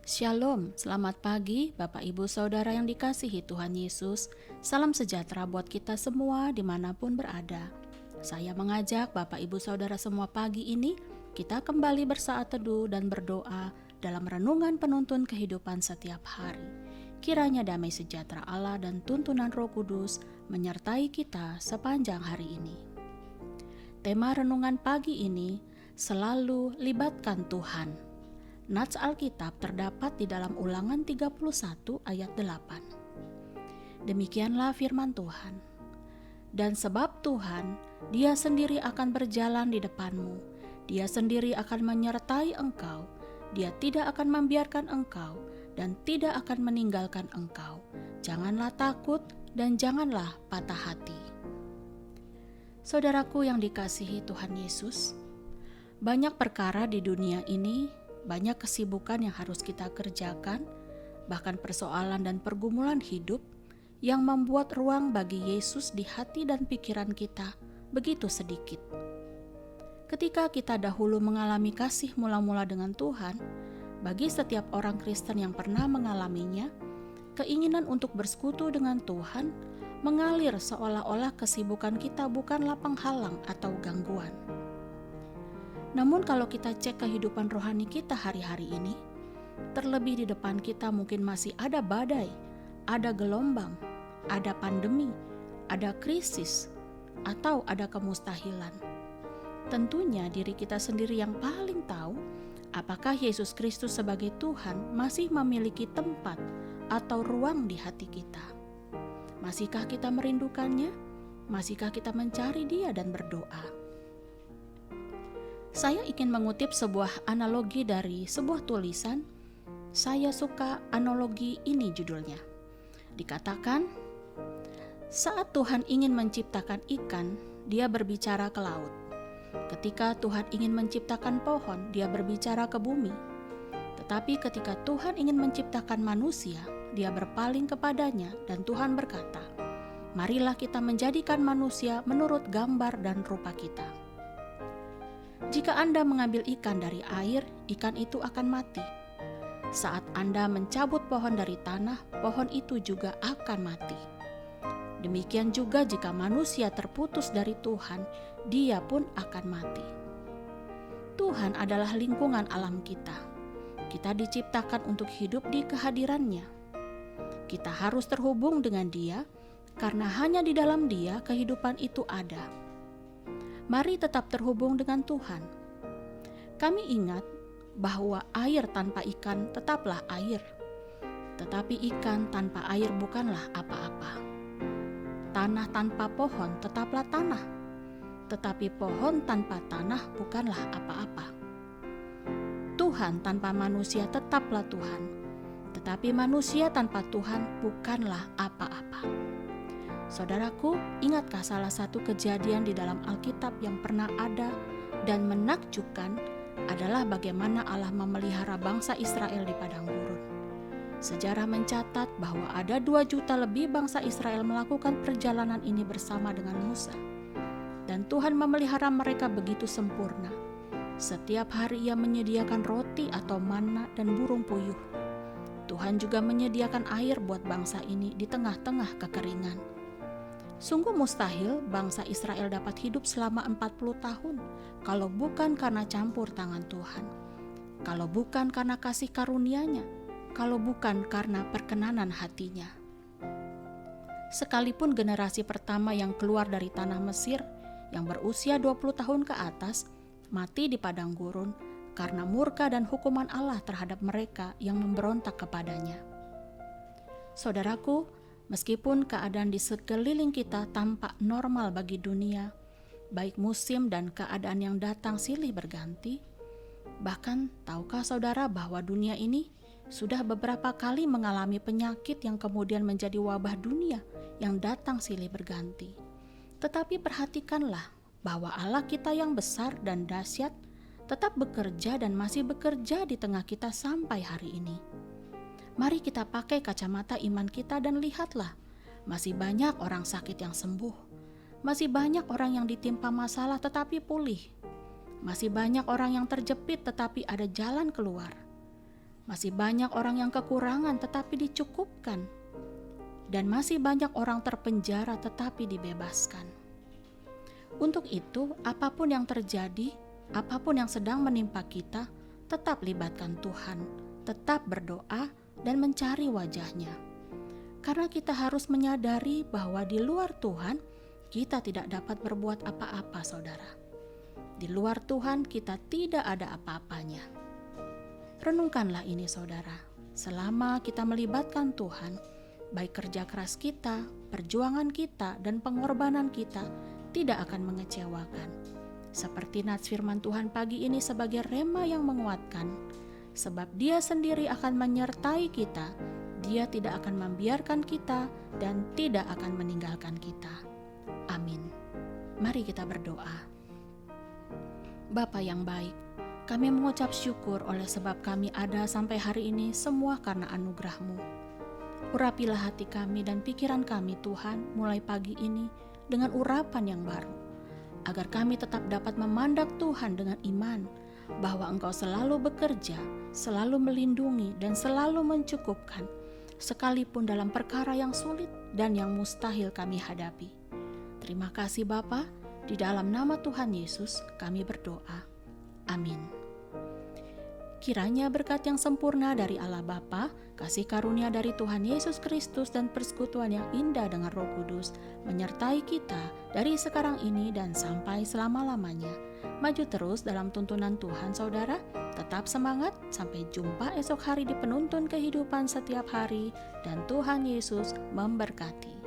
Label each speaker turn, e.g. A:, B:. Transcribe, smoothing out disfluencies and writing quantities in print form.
A: Shalom, selamat pagi Bapak Ibu Saudara yang dikasihi Tuhan Yesus. Salam sejahtera buat kita semua dimanapun berada. Saya mengajak Bapak Ibu Saudara semua pagi ini kita kembali bersaat teduh dan berdoa dalam renungan penuntun kehidupan setiap hari. Kiranya damai sejahtera Allah dan tuntunan Roh Kudus menyertai kita sepanjang hari ini. Tema renungan pagi ini selalu libatkan Tuhan. Nats Alkitab terdapat di dalam Ulangan 31 ayat 8. Demikianlah firman Tuhan. Dan sebab Tuhan, Dia sendiri akan berjalan di depanmu. Dia sendiri akan menyertai engkau. Dia tidak akan membiarkan engkau dan tidak akan meninggalkan engkau. Janganlah takut dan janganlah patah hati. Saudaraku yang dikasihi Tuhan Yesus, banyak perkara di dunia ini, banyak kesibukan yang harus kita kerjakan, bahkan persoalan dan pergumulan hidup yang membuat ruang bagi Yesus di hati dan pikiran kita begitu sedikit. Ketika kita dahulu mengalami kasih mula-mula dengan Tuhan, bagi setiap orang Kristen yang pernah mengalaminya, keinginan untuk bersekutu dengan Tuhan mengalir seolah-olah kesibukan kita bukanlah penghalang atau gangguan. Namun kalau kita cek kehidupan rohani kita hari-hari ini, terlebih di depan kita mungkin masih ada badai, ada gelombang, ada pandemi, ada krisis, atau ada kemustahilan. Tentunya diri kita sendiri yang paling tahu apakah Yesus Kristus sebagai Tuhan masih memiliki tempat atau ruang di hati kita. Masihkah kita merindukannya? Masihkah kita mencari Dia dan berdoa? Saya ingin mengutip sebuah analogi dari sebuah tulisan. Saya suka analogi ini judulnya. Dikatakan, saat Tuhan ingin menciptakan ikan, Dia berbicara ke laut. Ketika Tuhan ingin menciptakan pohon, Dia berbicara ke bumi. Tetapi ketika Tuhan ingin menciptakan manusia, Dia berpaling kepadanya dan Tuhan berkata, marilah kita menjadikan manusia menurut gambar dan rupa kita. Jika Anda mengambil ikan dari air, ikan itu akan mati. Saat Anda mencabut pohon dari tanah, pohon itu juga akan mati. Demikian juga jika manusia terputus dari Tuhan, dia pun akan mati. Tuhan adalah lingkungan alam kita. Kita diciptakan untuk hidup di kehadirannya. Kita harus terhubung dengan Dia, karena hanya di dalam Dia kehidupan itu ada. Mari tetap terhubung dengan Tuhan. Kami ingat bahwa air tanpa ikan tetaplah air, tetapi ikan tanpa air bukanlah apa-apa. Tanah tanpa pohon tetaplah tanah, tetapi pohon tanpa tanah bukanlah apa-apa. Tuhan tanpa manusia tetaplah Tuhan, tetapi manusia tanpa Tuhan bukanlah apa-apa. Saudaraku, ingatkah salah satu kejadian di dalam Alkitab yang pernah ada dan menakjubkan adalah bagaimana Allah memelihara bangsa Israel di padang gurun. Sejarah mencatat bahwa ada 2 juta lebih bangsa Israel melakukan perjalanan ini bersama dengan Musa. Dan Tuhan memelihara mereka begitu sempurna. Setiap hari Ia menyediakan roti atau manna dan burung puyuh. Tuhan juga menyediakan air buat bangsa ini di tengah-tengah kekeringan. Sungguh mustahil bangsa Israel dapat hidup selama 40 tahun kalau bukan karena campur tangan Tuhan, kalau bukan karena kasih karunia-Nya, kalau bukan karena perkenanan hati-Nya. Sekalipun generasi pertama yang keluar dari tanah Mesir yang berusia 20 tahun ke atas mati di padang gurun karena murka dan hukuman Allah terhadap mereka yang memberontak kepadanya. Saudaraku, meskipun keadaan di sekeliling kita tampak normal bagi dunia, baik musim dan keadaan yang datang silih berganti, bahkan tahukah saudara bahwa dunia ini sudah beberapa kali mengalami penyakit yang kemudian menjadi wabah dunia yang datang silih berganti. Tetapi perhatikanlah bahwa Allah kita yang besar dan dahsyat tetap bekerja dan masih bekerja di tengah kita sampai hari ini. Mari kita pakai kacamata iman kita dan lihatlah, masih banyak orang sakit yang sembuh. Masih banyak orang yang ditimpa masalah tetapi pulih. Masih banyak orang yang terjepit tetapi ada jalan keluar. Masih banyak orang yang kekurangan tetapi dicukupkan. Dan masih banyak orang terpenjara tetapi dibebaskan. Untuk itu, apapun yang terjadi, apapun yang sedang menimpa kita, tetap libatkan Tuhan, tetap berdoa dan mencari wajah-Nya. Karena kita harus menyadari bahwa di luar Tuhan, kita tidak dapat berbuat apa-apa, saudara. Di luar Tuhan, kita tidak ada apa-apanya. Renungkanlah ini, saudara. Selama kita melibatkan Tuhan, baik kerja keras kita, perjuangan kita, dan pengorbanan kita tidak akan mengecewakan. Seperti nats firman Tuhan pagi ini sebagai rema yang menguatkan, sebab Dia sendiri akan menyertai kita, Dia tidak akan membiarkan kita, dan tidak akan meninggalkan kita. Amin. Mari kita berdoa. Bapa yang baik, kami mengucap syukur oleh sebab kami ada sampai hari ini semua karena anugerah-Mu. Urapilah hati kami dan pikiran kami Tuhan mulai pagi ini dengan urapan yang baru, agar kami tetap dapat memandang Tuhan dengan iman, bahwa Engkau selalu bekerja, selalu melindungi dan selalu mencukupkan, sekalipun dalam perkara yang sulit dan yang mustahil kami hadapi. Terima kasih Bapa, di dalam nama Tuhan Yesus kami berdoa. Amin. Kiranya berkat yang sempurna dari Allah Bapa, kasih karunia dari Tuhan Yesus Kristus dan persekutuan yang indah dengan Roh Kudus menyertai kita dari sekarang ini dan sampai selama-lamanya. Maju terus dalam tuntunan Tuhan, saudara. Tetap semangat, sampai jumpa esok hari di penuntun kehidupan setiap hari, dan Tuhan Yesus memberkati.